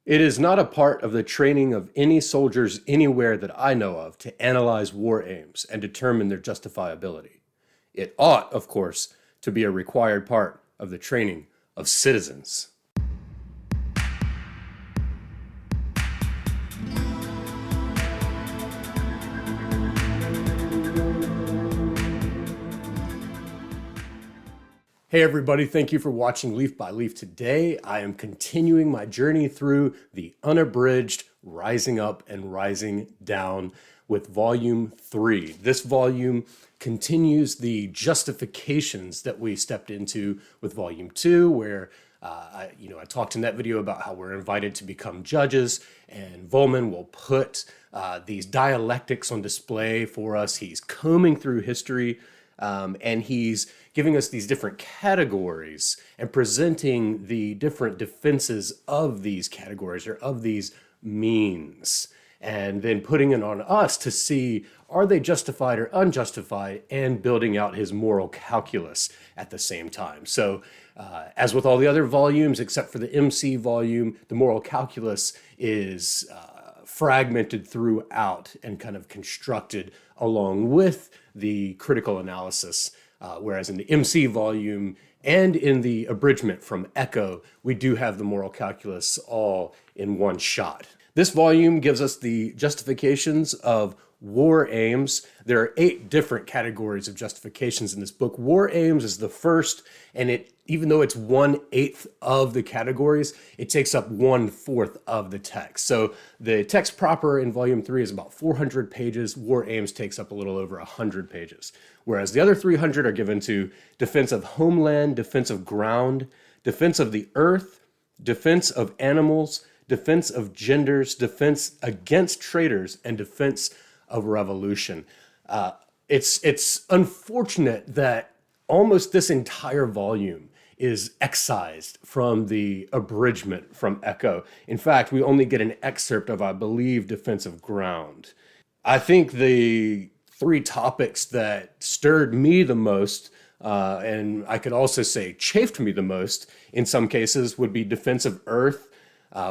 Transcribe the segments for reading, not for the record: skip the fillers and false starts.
It is not a part of the training of any soldiers anywhere that I know of to analyze war aims and determine their justifiability. It ought, of course, to be a required part of the training of citizens. Hey everybody, thank you for watching Leaf by Leaf. Today I am continuing my journey through the unabridged Rising Up and Rising Down with Volume 3. This volume continues the justifications that we stepped into with Volume 2, where I talked in that video about how we're invited to become judges, and Vollmann will put these dialectics on display for us. He's combing through history, and he's giving us these different categories and presenting the different defenses of these categories or of these means, and then putting it on us to see, are they justified or unjustified, and building out his moral calculus at the same time. So as with all the other volumes, except for the MC volume, the moral calculus is fragmented throughout and kind of constructed along with the critical analysis. Whereas in the MC volume and in the abridgment from Echo, we do have the moral calculus all in one shot. This volume gives us the justifications of war aims. There are 8 different categories of justifications in this book. War aims is the first, and even though it's 1/8 of the categories, it takes up 1/4 of the text. So the text proper in Volume 3 is about 400 pages. War aims takes up a little over 100 pages. Whereas the other 300 are given to defense of homeland, defense of ground, defense of the earth, defense of animals, defense of genders, defense against traitors, and defense of revolution. It's unfortunate that almost this entire volume is excised from the abridgment from Echo. In fact, we only get an excerpt of, I believe, defense of ground. I think the 3 topics that stirred me the most, and I could also say chafed me the most in some cases, would be defense of earth,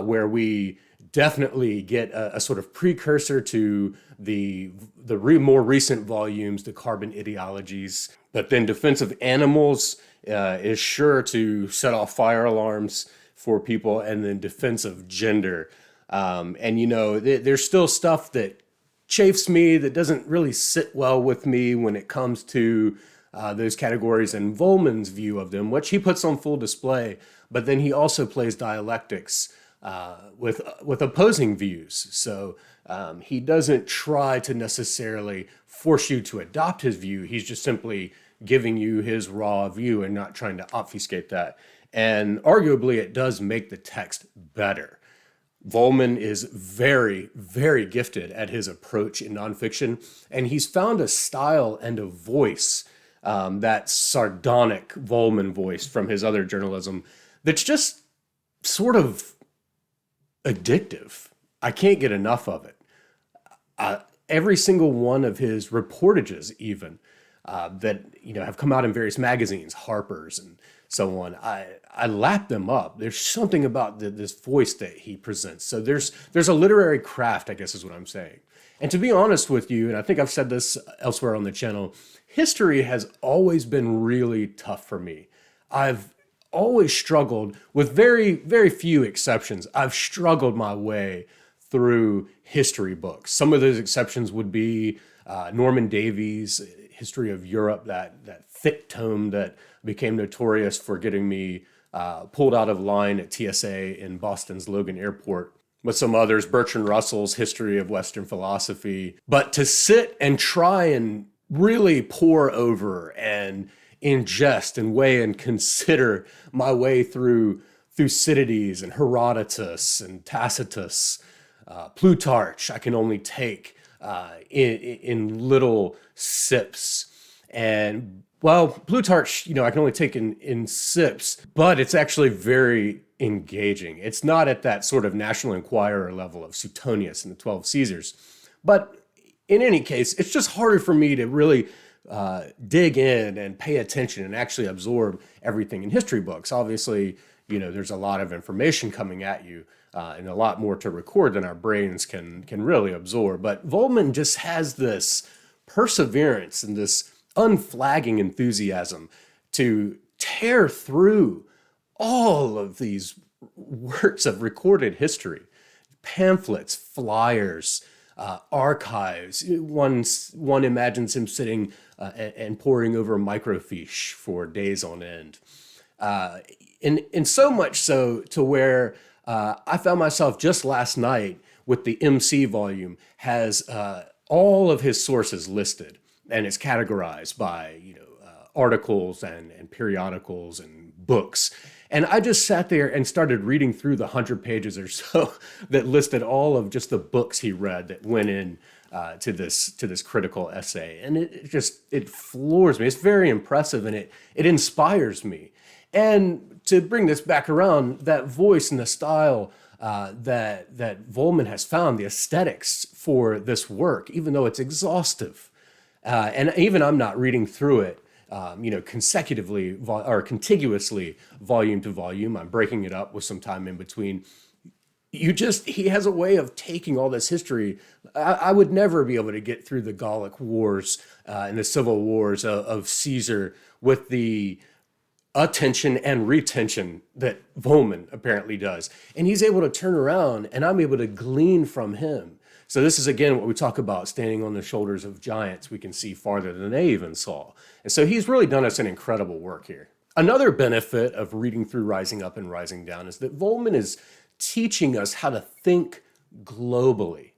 where we definitely get a sort of precursor to the more recent volumes, the carbon ideologies. But then defense of animals is sure to set off fire alarms for people, and then defense of gender. There's still stuff that chafes me, that doesn't really sit well with me when it comes to those categories and Vollmann's view of them, which he puts on full display. But then he also plays dialectics with opposing views. So he doesn't try to necessarily force you to adopt his view. He's just simply giving you his raw view and not trying to obfuscate that. And arguably, it does make the text better. Vollmann is very, very gifted at his approach in nonfiction, and he's found a style and a voice, that sardonic Vollmann voice from his other journalism, that's just sort of addictive. I can't get enough of it. Every single one of his reportages, even that have come out in various magazines, Harper's and so on, I lap them up. There's something about this voice that he presents. So there's a literary craft, I guess is what I'm saying. And to be honest with you, and I think I've said this elsewhere on the channel, history has always been really tough for me. I've always struggled, with very, very few exceptions, I've struggled my way through history books. Some of those exceptions would be Norman Davies' History of Europe, that thick tome that became notorious for getting me pulled out of line at TSA in Boston's Logan Airport, with some others, Bertrand Russell's History of Western Philosophy. But to sit and try and really pore over and ingest and weigh and consider my way through Thucydides and Herodotus and Tacitus, Plutarch, I can only take in little sips. And well, Plutarch, I can only take in sips, but it's actually very engaging. It's not at that sort of National Enquirer level of Suetonius and the 12 Caesars. But in any case, it's just harder for me to really dig in and pay attention and actually absorb everything in history books. Obviously, there's a lot of information coming at you and a lot more to record than our brains can really absorb. But Vollmann just has this perseverance and this unflagging enthusiasm to tear through all of these works of recorded history, pamphlets, flyers, archives. One imagines him sitting and poring over microfiche for days on end. And so much so to where I found myself just last night with the MC volume has all of his sources listed, and it's categorized by articles and periodicals and books. And I just sat there and started reading through the 100 pages or so that listed all of just the books he read that went in to this critical essay. And it floors me. It's very impressive, and it inspires me. And to bring this back around, that voice and the style that Vollmann has found, the aesthetics for this work, even though it's exhaustive, and even I'm not reading through it, consecutively or contiguously, volume to volume. I'm breaking it up with some time in between. He has a way of taking all this history. I would never be able to get through the Gallic Wars and the civil wars of Caesar with the attention and retention that Vollmann apparently does. And he's able to turn around, and I'm able to glean from him. So this is, again, what we talk about, standing on the shoulders of giants. We can see farther than they even saw. And so he's really done us an incredible work here. Another benefit of reading through Rising Up and Rising Down is that Vollmann is teaching us how to think globally.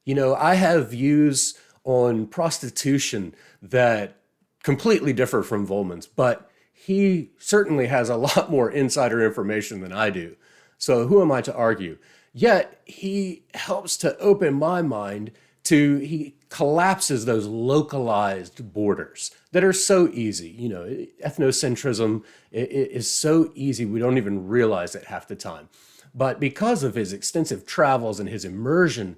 I have views on prostitution that completely differ from Vollmann's, but he certainly has a lot more insider information than I do. So who am I to argue? Yet he helps to open my mind he collapses those localized borders that are so easy. Ethnocentrism is so easy, we don't even realize it half the time. But because of his extensive travels and his immersion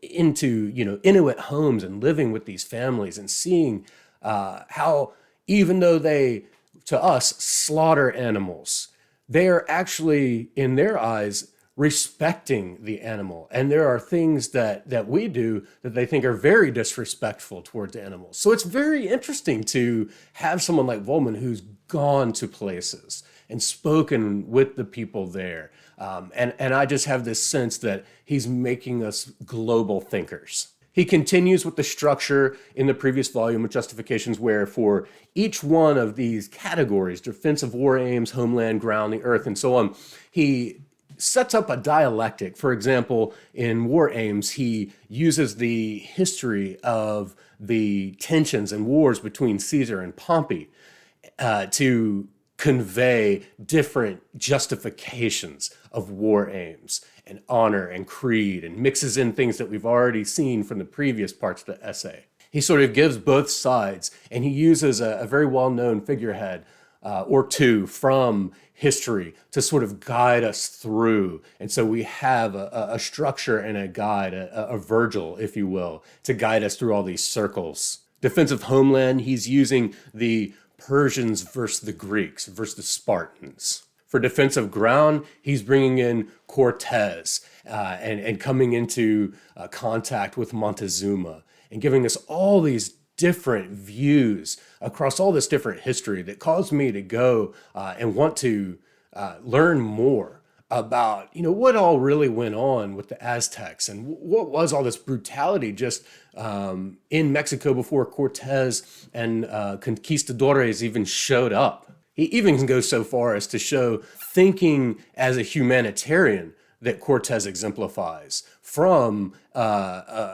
into, Inuit homes and living with these families and seeing how, even though they, to us, slaughter animals, they are actually, in their eyes, respecting the animal. And there are things that we do that they think are very disrespectful towards animals. So it's very interesting to have someone like Vollmann who's gone to places and spoken with the people there. And I just have this sense that he's making us global thinkers. He continues with the structure in the previous volume of Justifications, where for each one of these categories, defense of war aims, homeland, ground, the earth, and so on, he sets up a dialectic. For example, in war aims, he uses the history of the tensions and wars between Caesar and Pompey to convey different justifications of war aims and honor and creed, and mixes in things that we've already seen from the previous parts of the essay. He sort of gives both sides, and he uses a very well-known figurehead or two from history to sort of guide us through. And so we have a structure and a guide, a Virgil, if you will, to guide us through all these circles. Defense of homeland, he's using the Persians versus the Greeks versus the Spartans. For defense of ground, he's bringing in Cortez and coming into contact with Montezuma and giving us all these different views across all this different history that caused me to go and want to learn more about, what all really went on with the Aztecs and what was all this brutality just in Mexico before Cortez and conquistadores even showed up. He even goes so far as to show thinking as a humanitarian that Cortez exemplifies from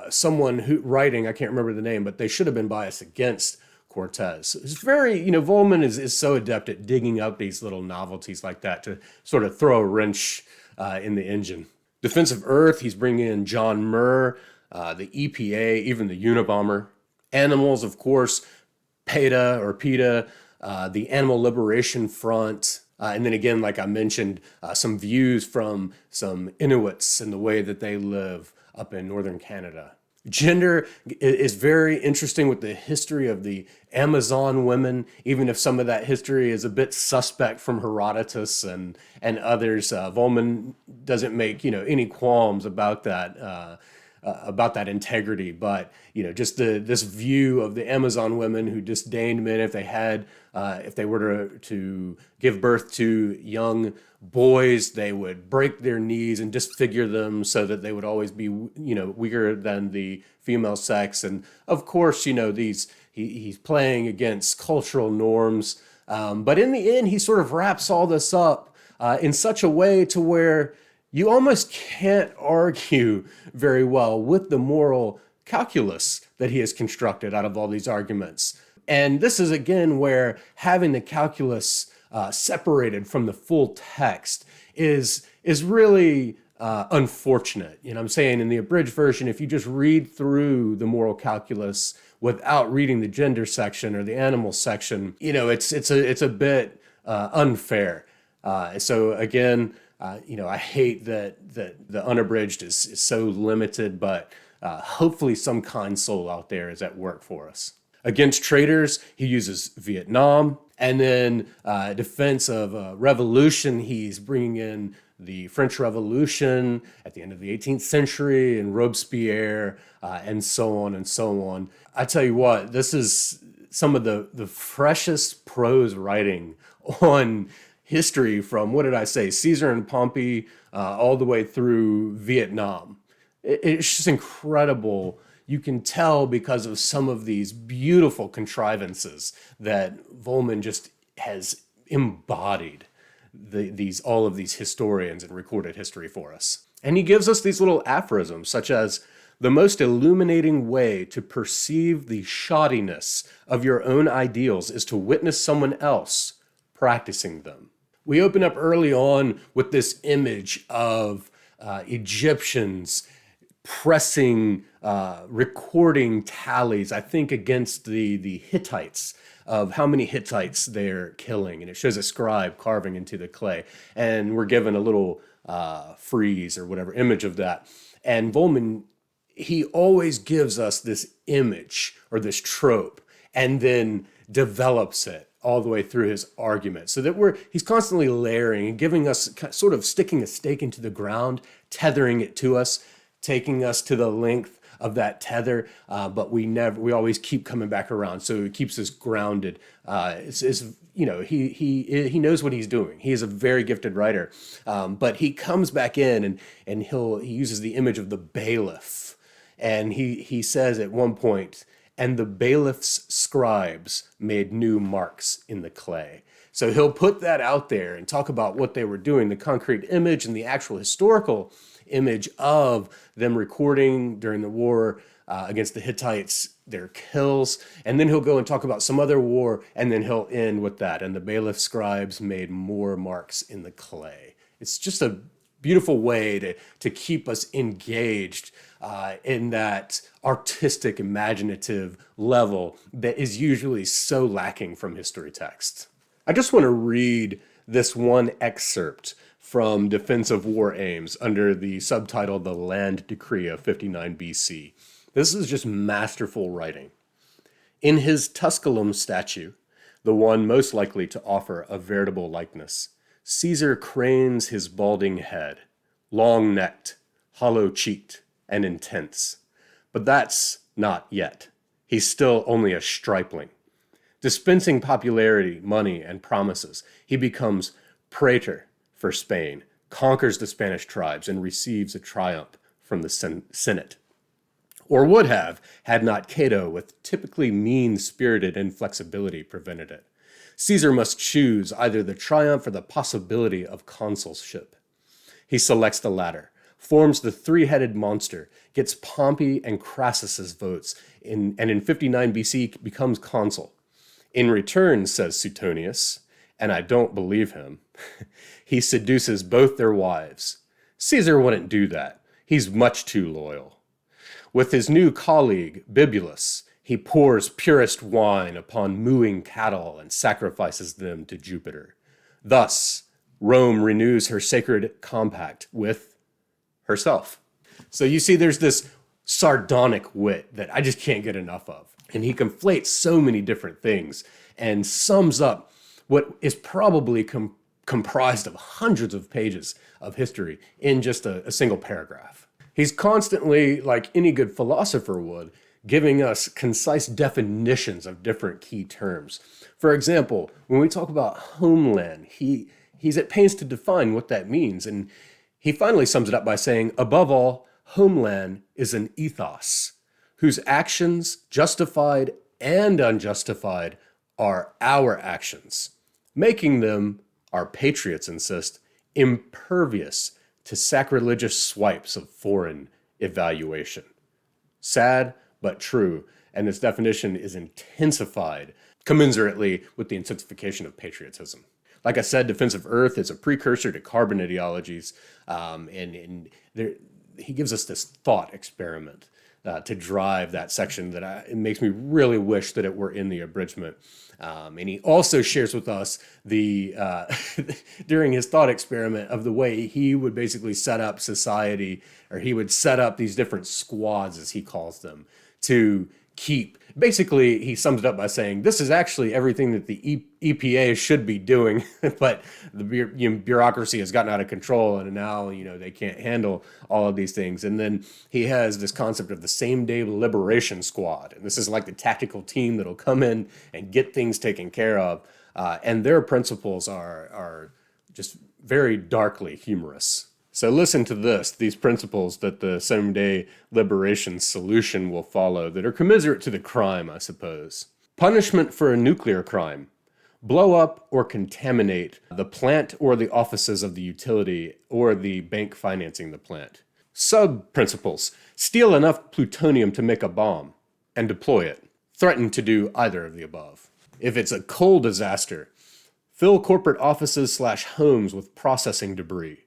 someone who writing, I can't remember the name, but they should have been biased against Cortez. It's very, Vollmann is so adept at digging up these little novelties like that to sort of throw a wrench in the engine. Defense of Earth, he's bringing in John Murr, the EPA, even the Unabomber. Animals, of course, PETA, the Animal Liberation Front, and then again, like I mentioned, some views from some Inuits and the way that they live up in northern Canada. Gender is very interesting with the history of the Amazon women, even if some of that history is a bit suspect from Herodotus and others. Vollmann doesn't make any qualms about that integrity, but just this view of the Amazon women who disdained men if they were to give birth to young boys, they would break their knees and disfigure them so that they would always be weaker than the female sex. And of course, he's playing against cultural norms, but in the end, he sort of wraps all this up in such a way to where you almost can't argue very well with the moral calculus that he has constructed out of all these arguments. And this is again where having the calculus separated from the full text is really unfortunate. I'm saying in the abridged version, if you just read through the moral calculus without reading the gender section or the animal section, it's a bit unfair. So again, I hate that the unabridged is so limited, but hopefully some kind soul out there is at work for us. Against traitors, he uses Vietnam. And then defense of revolution, he's bringing in the French Revolution at the end of the 18th century and Robespierre and so on and so on. I tell you what, this is some of the freshest prose writing on history from, what did I say, Caesar and Pompey, all the way through Vietnam. It's just incredible. You can tell because of some of these beautiful contrivances that Vollmann just has embodied all of these historians and recorded history for us. And he gives us these little aphorisms, such as, the most illuminating way to perceive the shoddiness of your own ideals is to witness someone else practicing them. We open up early on with this image of Egyptians pressing recording tallies, I think against the Hittites, of how many Hittites they're killing. And it shows a scribe carving into the clay. And we're given a little frieze or whatever image of that. And Vollmann, he always gives us this image or this trope and then develops it all the way through his argument, so that he's constantly layering and giving us, sort of sticking a stake into the ground, tethering it to us, taking us to the length of that tether, but we always keep coming back around. So it keeps us grounded. He knows what he's doing. He is a very gifted writer, but he comes back in and he uses the image of the bailiff, and he says at one point, and the bailiff's scribes made new marks in the clay. So he'll put that out there and talk about what they were doing, the concrete image and the actual historical image of them recording during the war against the Hittites, their kills. And then he'll go and talk about some other war, and then he'll end with that. And the bailiff scribes made more marks in the clay. It's just a beautiful way to keep us engaged in that artistic, imaginative level that is usually so lacking from history texts. I just want to read this one excerpt from Defense of War Aims under the subtitle The Land Decree of 59 BC. This is just masterful writing. In his Tusculum statue, the one most likely to offer a veritable likeness, Caesar cranes his balding head, long-necked, hollow-cheeked, and intense. But that's not yet. He's still only a stripling. Dispensing popularity, money, and promises, he becomes praetor for Spain, conquers the Spanish tribes, and receives a triumph from the Senate. Or would have, had not Cato, with typically mean-spirited inflexibility, prevented it. Caesar must choose either the triumph or the possibility of consulship. He selects the latter, forms the three-headed monster, gets Pompey and Crassus's votes, and in 59 BC becomes consul. In return, says Suetonius, and I don't believe him, he seduces both their wives. Caesar wouldn't do that. He's much too loyal. With his new colleague, Bibulus, he pours purest wine upon mooing cattle and sacrifices them to Jupiter. Thus, Rome renews her sacred compact with herself. So you see there's this sardonic wit that I just can't get enough of. And he conflates so many different things and sums up what is probably comprised of hundreds of pages of history in just a single paragraph. He's constantly, like any good philosopher would, giving us concise definitions of different key terms. For example, when we talk about homeland, he's at pains to define what that means. And he finally sums it up by saying, above all, homeland is an ethos whose actions, justified and unjustified, are our actions, making them, our patriots insist, impervious to sacrilegious swipes of foreign evaluation. Sad, but true, and this definition is intensified commensurately with the intensification of patriotism. Like I said, Defensive Earth is a precursor to carbon ideologies, and he gives us this thought experiment to drive that section that it makes me really wish that it were in the abridgment. And he also shares with us the during his thought experiment of the way he would basically set up society, or he would set up these different squads, as he calls them, to keep. Basically, he sums it up by saying, this is actually everything that the EPA should be doing, but the bureaucracy has gotten out of control, and now they can't handle all of these things. And then he has this concept of the same-day liberation squad, and this is like the tactical team that'll come in and get things taken care of. And their principles are just very darkly humorous. So listen to these principles that the same-day liberation solution will follow that are commiserate to the crime, I suppose. Punishment for a nuclear crime. Blow up or contaminate the plant or the offices of the utility or the bank financing the plant. Sub-principles. Steal enough plutonium to make a bomb and deploy it. Threaten to do either of the above. If it's a coal disaster, fill corporate offices/homes with processing debris.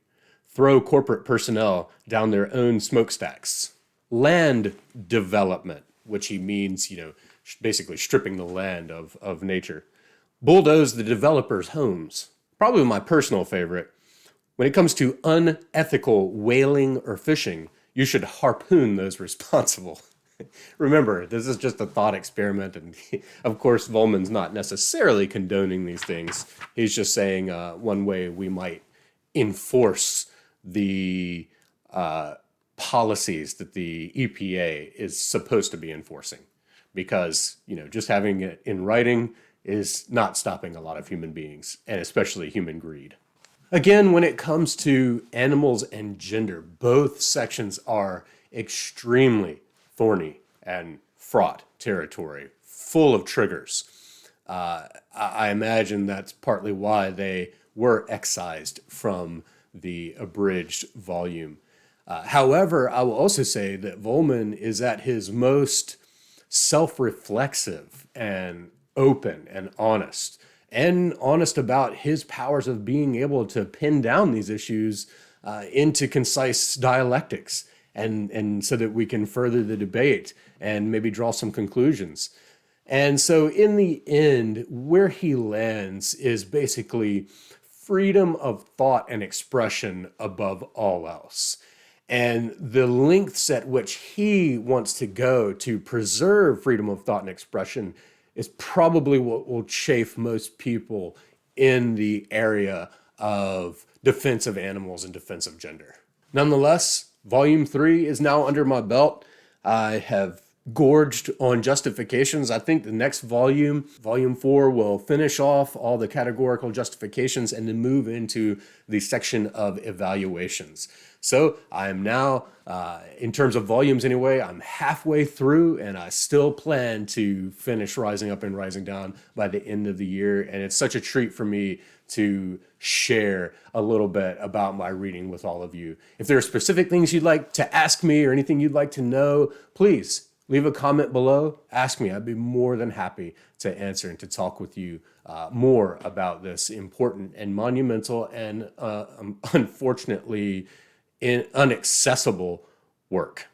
Throw corporate personnel down their own smokestacks. Land development, which he means, basically stripping the land of nature. Bulldoze the developers' homes. Probably my personal favorite. When it comes to unethical whaling or fishing, you should harpoon those responsible. Remember, this is just a thought experiment, and of course, Vollmann's not necessarily condoning these things. He's just saying one way we might enforce the policies that the EPA is supposed to be enforcing, because just having it in writing is not stopping a lot of human beings, and especially human greed. Again, when it comes to animals and gender, both sections are extremely thorny and fraught territory, full of triggers. I imagine that's partly why they were excised from the abridged volume. However, I will also say that Vollmann is at his most self-reflexive and open and honest about his powers of being able to pin down these issues into concise dialectics, and so that we can further the debate and maybe draw some conclusions. And so in the end, where he lands is basically freedom of thought and expression above all else. And the lengths at which he wants to go to preserve freedom of thought and expression is probably what will chafe most people in the area of defense of animals and defense of gender. Nonetheless, Volume 3 is now under my belt. I have gorged on justifications. I think the next volume, Volume 4, will finish off all the categorical justifications and then move into the section of evaluations. So I am now, in terms of volumes anyway, I'm halfway through, and I still plan to finish Rising Up and Rising Down by the end of the year. And it's such a treat for me to share a little bit about my reading with all of you. If there are specific things you'd like to ask me or anything you'd like to know, please leave a comment below. Ask me. I'd be more than happy to answer and to talk with you more about this important and monumental and unfortunately inaccessible work.